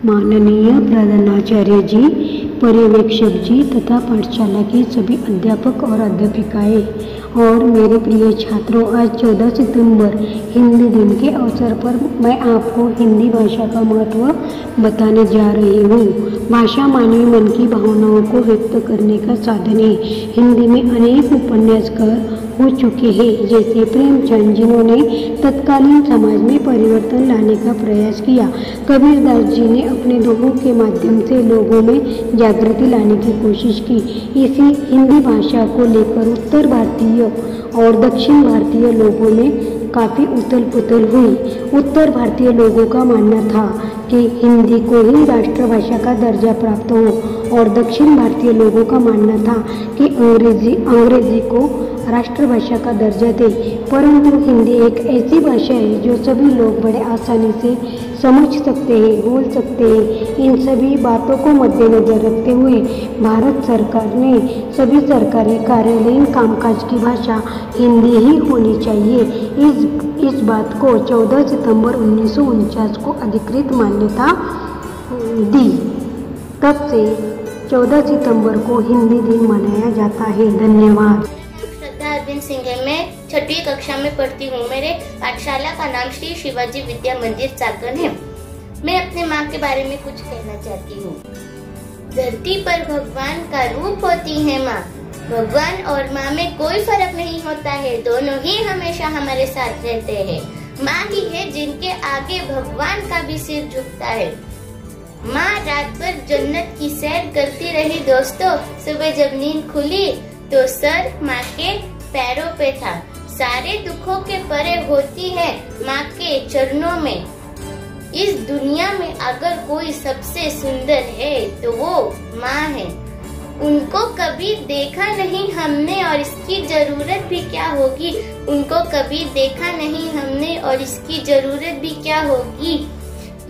माननीय प्रधानाचार्य जी, पर्यवेक्षक जी तथा पाठशाला के सभी अध्यापक और अध्यापिकाएं और मेरे प्रिय छात्रों, आज 14 सितंबर हिंदी दिन के अवसर पर मैं आपको हिंदी भाषा का महत्व बताने जा रही हूँ। भाषा मानवीय मन की भावनाओं को व्यक्त करने का साधन है। हिंदी में अनेक उपन्यासकार हो चुके हैं, जैसे प्रेमचंद, जिन्होंने तत्कालीन समाज में परिवर्तन लाने का प्रयास किया। कबीरदास जी ने अपने दोहों के माध्यम से लोगों में जागृति लाने की कोशिश की। इसी हिंदी भाषा को लेकर उत्तर भारतीय और दक्षिण भारतीय लोगों में काफ़ी उथल पुथल हुई। उत्तर भारतीय लोगों का मानना था कि हिंदी को ही राष्ट्रभाषा का दर्जा प्राप्त हो और दक्षिण भारतीय लोगों का मानना था कि अंग्रेजी को राष्ट्रभाषा का दर्जा दे। परंतु हिंदी एक ऐसी भाषा है जो सभी लोग बड़े आसानी से समझ सकते हैं, बोल सकते हैं। इन सभी बातों को मद्देनजर रखते हुए भारत सरकार ने सभी सरकारी कार्यालयीन कामकाज की भाषा हिंदी ही होनी चाहिए। इस बात को 14 सितंबर 1949 को अधिकृत मान्यता दी। तब से 14 सितंबर को हिंदी दिन मनाया जाता है। धन्यवाद। अरविंद सिंह है। मैं 6वीं कक्षा में पढ़ती हूँ। मेरे पाठशाला का नाम श्री शिवाजी विद्या मंदिर चाकन है। मैं अपने माँ के बारे में कुछ कहना चाहती हूँ। धरती पर भगवान का रूप होती है माँ। भगवान और माँ में कोई फर्क नहीं होता है, दोनों ही हमेशा हमारे साथ रहते हैं। माँ ही है जिनके आगे भगवान का भी सिर झुकता है। माँ रात भर जन्नत की सैर करती रही दोस्तों। सुबह जब नींद खुली तो सर माँ के पैरों पे था। सारे दुखों के परे होती है माँ के चरणों में। इस दुनिया में अगर कोई सबसे सुंदर है तो वो माँ है। उनको कभी देखा नहीं हमने और इसकी जरूरत भी क्या होगी। उनको कभी देखा नहीं हमने और इसकी जरूरत भी क्या होगी।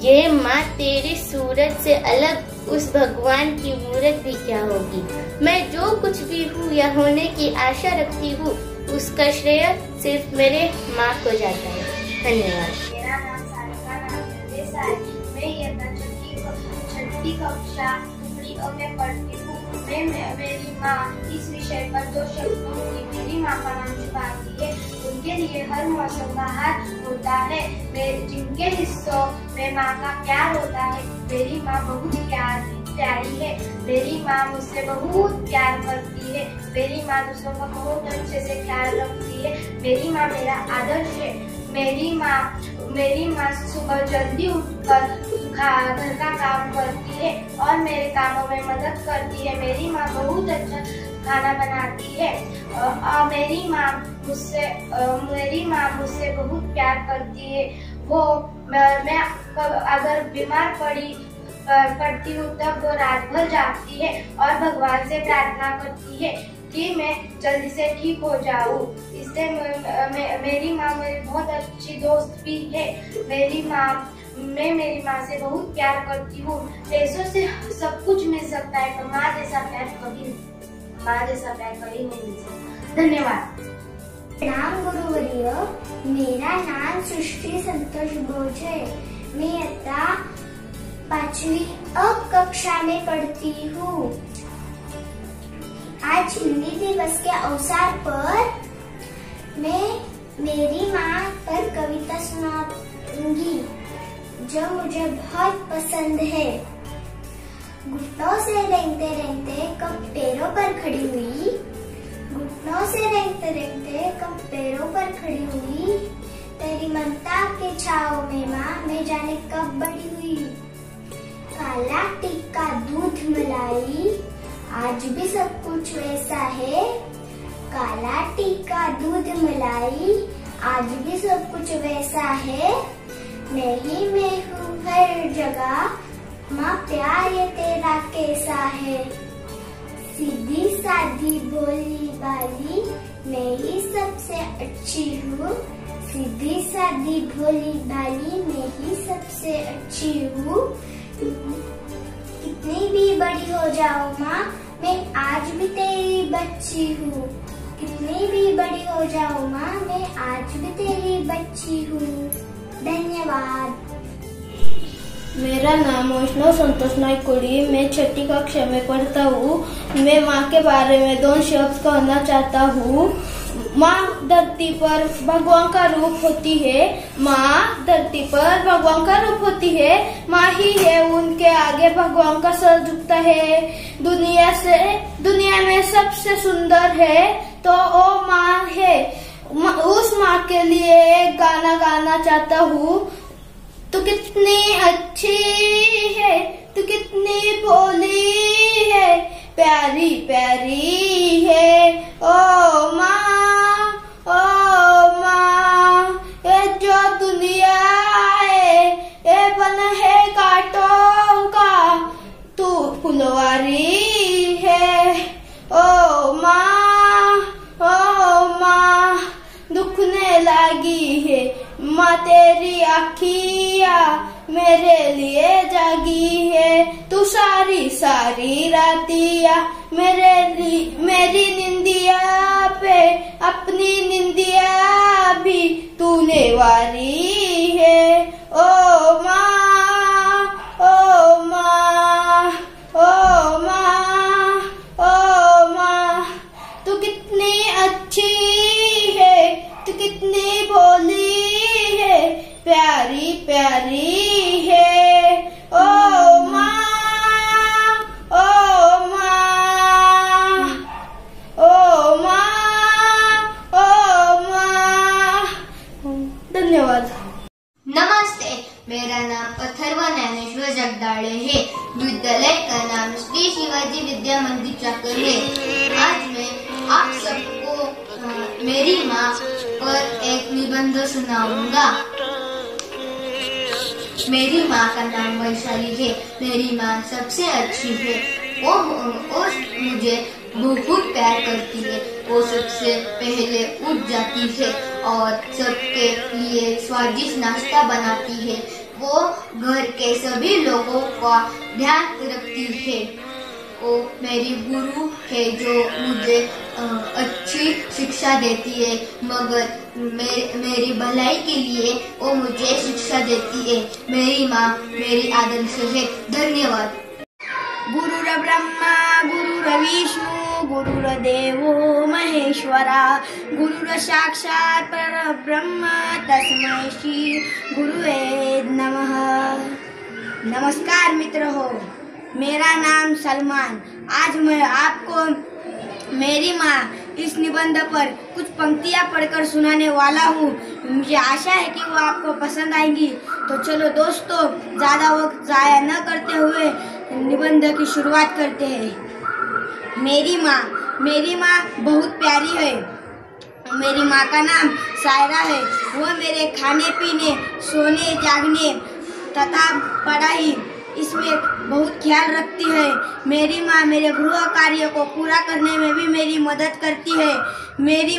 ये माँ तेरी सूरत से अलग उस भगवान की मूरत भी क्या होगी। मैं जो कुछ भी हूँ या होने की आशा रखती हूँ, उसका श्रेय सिर्फ मेरे माँ को जाता है। धन्यवाद। मेरा नाम सारिका नाम है। मैं ये छठी कक्षा में पढ़ती हूँ। मेरी माँ इस विषय पर 2 शब्द कहूँगी। मेरी माँ का नाम शुभांगी है। उनके लिए हर मौसम बाहर होता है। जिनके हिस्सों में माँ का प्यार होता है। मेरी माँ बहुत प्यारी है। मेरी माँ मुझसे बहुत प्यार करती है। मेरी माँ दूसरों का बहुत अच्छे से ख्याल रखती है। मेरी माँ मेरा आदर्श है। मेरी माँ सुबह जल्दी उठकर घर का काम करती है और मेरे कामों में मदद करती है। मेरी माँ बहुत अच्छा खाना बनाती है। मेरी माँ मुझसे बहुत प्यार करती है। मैं अगर बीमार पड़ती हूँ तब वो रात भर जागती है और भगवान से प्रार्थना करती है कि मैं जल्दी से ठीक हो जाऊँ। इससे मेरी माँ मेरी बहुत अच्छी दोस्त भी है। मैं मेरी माँ से बहुत प्यार करती हूँ। पैसों से सब कुछ मिल सकता है पर माँ जैसा प्यार कभी नहीं मिल सकता। धन्यवाद। नाम गुरुवर्य, मेरा नाम सृष्टि संतोष बोझ है। मैं इयत्ता 5वीं कक्षा में पढ़ती हूँ। आज हिंदी दिवस के अवसर पर मैं मेरी माँ पर कविता सुनाऊंगी जो मुझे बहुत पसंद है। घुटनों से रेंगते रेंगते कब पैरों पर खड़ी हुई। घुटनों से रेंगते रेंगते कब पैरों पर खड़ी हुई। तेरी ममता के छाव में माँ मैं जाने कब बड़ी हुई। काला टिक्का दूध मलाई आज भी सब कुछ वैसा है। काला टिक्का दूध मलाई आज भी सब कुछ वैसा है। मैं ही मैं हूँ हर जगह, माँ प्यार ये तेरा कैसा है। सीधी सादी भोली भाली मैं ही सबसे अच्छी हूँ। सीधी सादी भोली भाली मैं ही सबसे अच्छी हूँ। कितनी भी बड़ी हो जाओ माँ मैं आज भी तेरी बच्ची हूँ। कितनी भी बड़ी हो जाओ माँ मैं आज भी तेरी बच्ची हूँ। धन्यवाद। मेरा नाम वैष्णव संतोष नाइकोड़ी। मैं छठी कक्षा में पढ़ता हूँ। मैं माँ के बारे में 2 शब्द कहना चाहता हूँ। माँ धरती पर भगवान का रूप होती है। माँ धरती पर भगवान का रूप होती है। माँ ही है, उनके आगे भगवान का सर झुकता है। दुनिया में सबसे सुंदर है तो वो माँ है। उस माँ के लिए एक गाना गाना चाहता हूँ। तू कितनी अच्छी है, तू कितनी भोली है, प्यारी प्यारी है ओ माँ, ओ माँ। ये जो दुनिया है ये बन है कांटों का, तू फुलवारी है ओ माँ, ओ माँ। दुखने लगी है माँ तेरी आँखियाँ मेरे लिए जागी है। तू सारी सारी रातिया मेरी निंदिया पे अपनी निंदिया भी तूने वारी है ओ माँ, ओ माँ, ओ माँ, ओ माँ। तू कितनी अच्छी है, तू कितनी भोली है, प्यारी प्यारी है ओ माँ, ओ माँ, ओ माँ, ओ माँ। धन्यवाद। नमस्ते, मेरा नाम अथर्व ज्ञानेश्वर जगदाड़े है। विद्यालय का नाम श्री शिवाजी विद्या मंदिर चाकर है। आज मैं आप सबको मेरी माँ पर एक निबंध सुनाऊंगा। मेरी माँ का नाम वैशाली है। मेरी माँ सबसे अच्छी है। वो मुझे बहुत प्यार करती है। वो सबसे पहले उठ जाती है और सबके लिए स्वादिष्ट नाश्ता बनाती है। वो घर के सभी लोगों का ध्यान रखती है। वो मेरी गुरु है जो मुझे अच्छी शिक्षा देती है, मगर मेरी भलाई के लिए वो मुझे शिक्षा देती है। मेरी माँ मेरी आदर्श है। धन्यवाद। गुरुर्ब्रह्मा गुरुर्विष्णु गुरुर्देवो महेश्वरा गुरुर् साक्षात् परब्रह्म तस्मै श्री गुरुवे नमः। नमस्कार मित्र हो, मेरा नाम सलमान। आज मैं आपको मेरी माँ इस निबंध पर कुछ पंक्तियाँ पढ़कर सुनाने वाला हूँ। मुझे आशा है कि वो आपको पसंद आएंगी। तो चलो दोस्तों, ज़्यादा वक्त ज़ाया न करते हुए निबंध की शुरुआत करते हैं। मेरी माँ बहुत प्यारी है। मेरी माँ का नाम सायरा है। वह मेरे खाने पीने, सोने, जागने तथा पढ़ाई इसमें बहुत ख्याल रखती है। मेरी माँ मेरे गृह कार्य को पूरा करने में भी मेरी मदद करती है। मेरी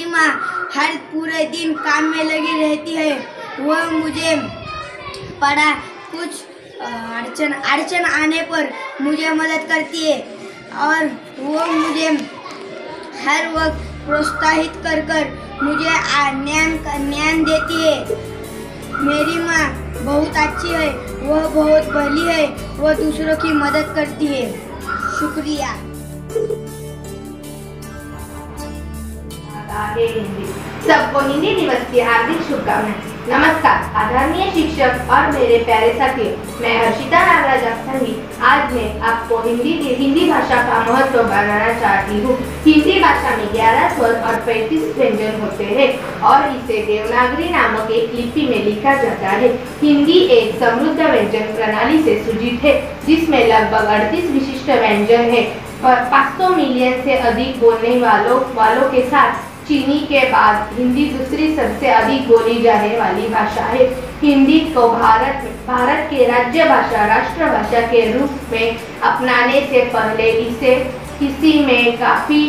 माँ हर पूरे दिन काम में लगी रहती है। वह मुझे पढ़ा कुछ अड़चन आने पर मुझे मदद करती है और वो मुझे हर वक्त प्रोत्साहित कर मुझे ज्ञान देती है। मेरी माँ बहुत अच्छी है, वह बहुत भली है, वह दूसरों की मदद करती है। शुक्रिया। सबको हिंदी दिवस की हार्दिक शुभकामनाएं। नमस्कार आदरणीय शिक्षक और मेरे प्यारे साथियों, मैं हर्षिता नागराज अख्तरी। आज मैं आपको हिंदी भाषा का महत्व बताना चाहती हूँ। हिंदी भाषा में 11 स्वर और 35 व्यंजन होते हैं और इसे देवनागरी नामक एक लिपि में लिखा जाता है। हिंदी एक समृद्ध व्यंजन प्रणाली से सुजीत है, जिसमें लगभग 38 विशिष्ट व्यंजन है। 500 मिलियन से अधिक बोलने वालों के साथ चीनी के बाद हिंदी दूसरी सबसे अधिक बोली जाने वाली भाषा है। हिंदी को भारत के राज्य भाषा, राष्ट्रभाषा के रूप में अपनाने से पहले इसी में काफी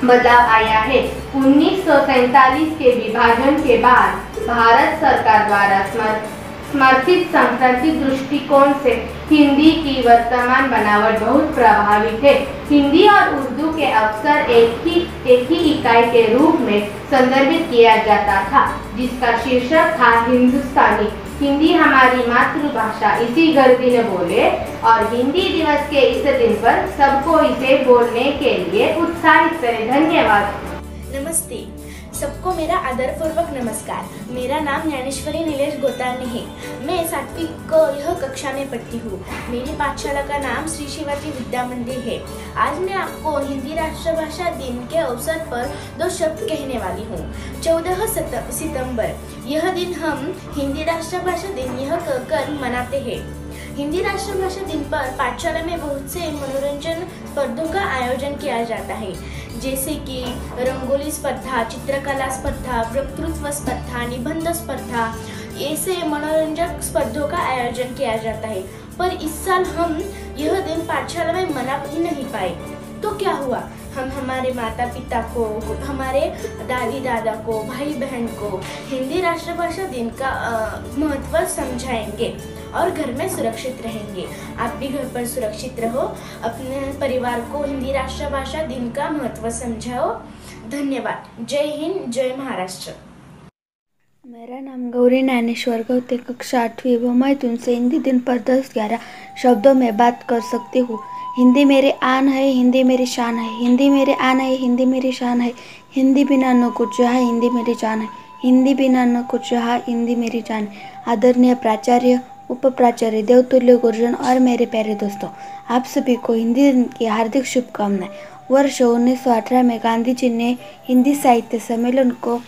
बदलाव आया है। 1947 के विभाजन के बाद भारत सरकार द्वारा समर्थित सांस्कृतिक दृष्टिकोण से हिंदी की वर्तमान बनावट बहुत प्रभावित है। हिंदी और उर्दू के अक्सर एक ही इकाई के रूप में संदर्भित किया जाता था, जिसका शीर्षक था हिंदुस्तानी। हिंदी हमारी मातृभाषा इसी गर्दी में बोले और हिंदी दिवस के इस दिन पर सबको इसे बोलने के लिए उत्साहित करें। धन्यवाद। नमस्ते, सबको मेरा आदरपूर्वक नमस्कार। मेरा नाम ज्ञानेश्वरी नीलेश गोतानी है। मैं 7वीं को यह कक्षा में पढ़ती हूँ। मेरी पाठशाला का नाम श्री शिवाजी विद्या मंदिर है। आज मैं आपको हिंदी राष्ट्रभाषा दिन के अवसर पर 2 शब्द कहने वाली हूँ। 14 सितंबर, यह दिन हम हिंदी राष्ट्रभाषा दिन यह कहकर मनाते हैं। हिंदी राष्ट्रभाषा दिन पर पाठशाला में बहुत से मनोरंजन स्पर्धों का आयोजन किया जाता है, जैसे कि रंगोली स्पर्धा, चित्रकला स्पर्धा, वक्तृत्व स्पर्धा, निबंध स्पर्धा। ऐसे मनोरंजक स्पर्धों का आयोजन किया जाता है। पर इस साल हम यह दिन पाठशाला में मना ही नहीं पाए। तो क्या हुआ? हम हमारे माता पिता को, हमारे दादी दादा को, भाई बहन को हिंदी राष्ट्रभाषा दिन का महत्व समझाएंगे और घर में सुरक्षित रहेंगे। आप भी घर पर सुरक्षित रहो, अपने परिवार को हिंदी राष्ट्रभाषा दिन का महत्व समझाओ। धन्यवाद। जय हिंद, जय महाराष्ट्र। मेरा नाम गौरी ज्ञानेश्वर गौते, कक्षा 8वीं व मैं तुमसे हिंदी दिन पर 10-11 शब्दों में बात कर सकती हूँ। हिंदी मेरी आन है, हिंदी मेरी शान है, हिंदी मेरी आन है, हिंदी मेरी शान है, हिंदी बिना न कुछ है, हिंदी मेरी जान है, हिंदी बिना न कुछ है, हिंदी मेरी जान है। आदरणीय प्राचार्य, उप प्राचार्य, देवतुल्य गुरुजन और मेरे प्यारे दोस्तों, आप सभी को हिंदी दिन की हार्दिक शुभकामनाएं। वर्ष 1918 में गांधी जी ने हिंदी साहित्य सम्मेलन को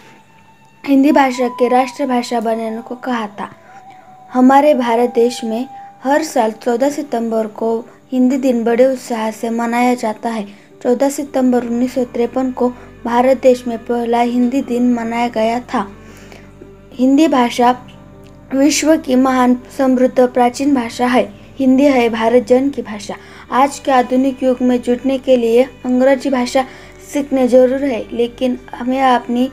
हिंदी भाषा के राष्ट्रभाषा बनाने को कहा था। हमारे भारत देश में हर साल 14 सितंबर को हिंदी दिन बड़े उत्साह से मनाया जाता है। 14 सितंबर 1953 को भारत देश में पहला हिंदी दिन मनाया गया था। हिंदी भाषा विश्व की महान, समृद्ध, प्राचीन भाषा है। हिंदी है भारत जन की भाषा। आज के आधुनिक युग में जुड़ने के लिए अंग्रेजी भाषा सीखने जरूर है, लेकिन हमें अपनी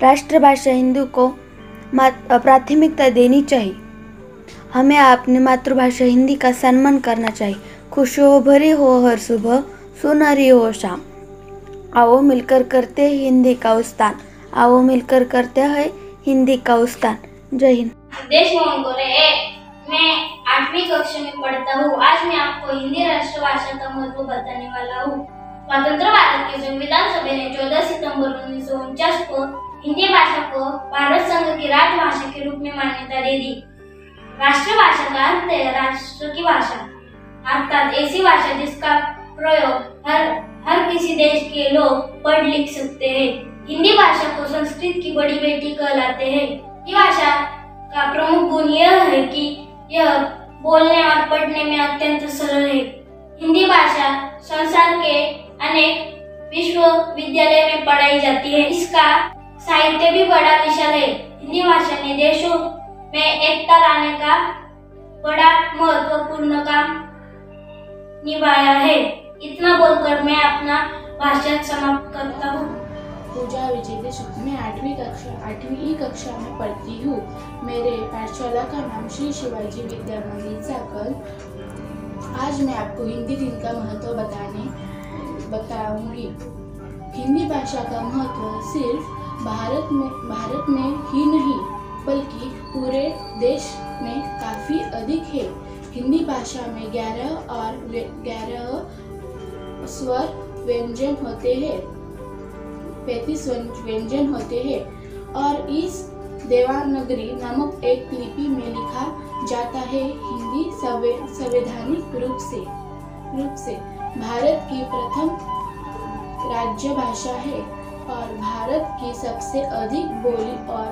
राष्ट्रभाषा हिंदी को प्राथमिकता देनी चाहिए। हमें अपनी मातृभाषा हिंदी का सम्मान करना चाहिए। खुशियों भरी हो हर सुबह, सुनहरी हो शाम। आओ मिलकर करते हैं हिंदी का उस्तान, आओ मिलकर करते हैं हिंदी का उस्तान। जय हिंद। देशमोहन गोरे, मैं 8वीं कक्षा में पढ़ता हूँ। आज मैं आपको हिंदी राष्ट्रभाषा का महत्व बताने वाला हूँ। स्वतंत्र भारत के संविधान सभा ने 14 सितंबर 1949 को हिंदी भाषा को भारत संघ की राजभाषा के रूप में मान्यता दे दी। राष्ट्रभाषा का अर्थ है राष्ट्र की भाषा, अर्थात ऐसी भाषा जिसका प्रयोग हर किसी देश के लोग पढ़ लिख सकते हैं। हिंदी भाषा को संस्कृत की बड़ी बेटी कहलाते हैं। ये भाषा का प्रमुख गुण यह है कि यह बोलने और पढ़ने में अत्यंत सरल है। हिंदी भाषा संसार के अनेक विश्वविद्यालय में पढ़ाई जाती है। इसका साहित्य भी बड़ा विशाल है। हिंदी भाषा ने देशों में एकता लाने का बड़ा महत्वपूर्ण काम निभाया है। इतना बोलकर मैं अपना भाषण समाप्त करता हूँ। पूजा विजय देशमुख, मैं 8वीं कक्षा में पढ़ती हूँ। मेरे पाठशाला का नाम श्री शिवाजी विद्या मंदिर चाकल। आज मैं आपको हिंदी दिन का महत्व बताऊंगी। हिंदी भाषा का महत्व सिर्फ भारत में ही नहीं बल्कि पूरे देश में काफ़ी अधिक है। हिंदी भाषा में 11 स्वर व्यंजन होते हैं, 35 व्यंजन होते हैं और इस देवनागरी नामक एक लिपि में लिखा जाता है। हिंदी संवैधानिक रूप से भारत की प्रथम राज्य भाषा है और भारत की सबसे अधिक बोली और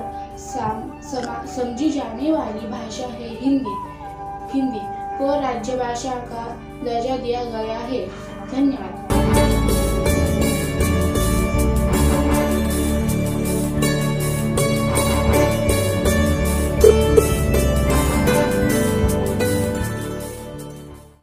समझी जाने वाली भाषा है हिंदी को राज्य भाषा का दर्जा दिया गया है। धन्यवाद।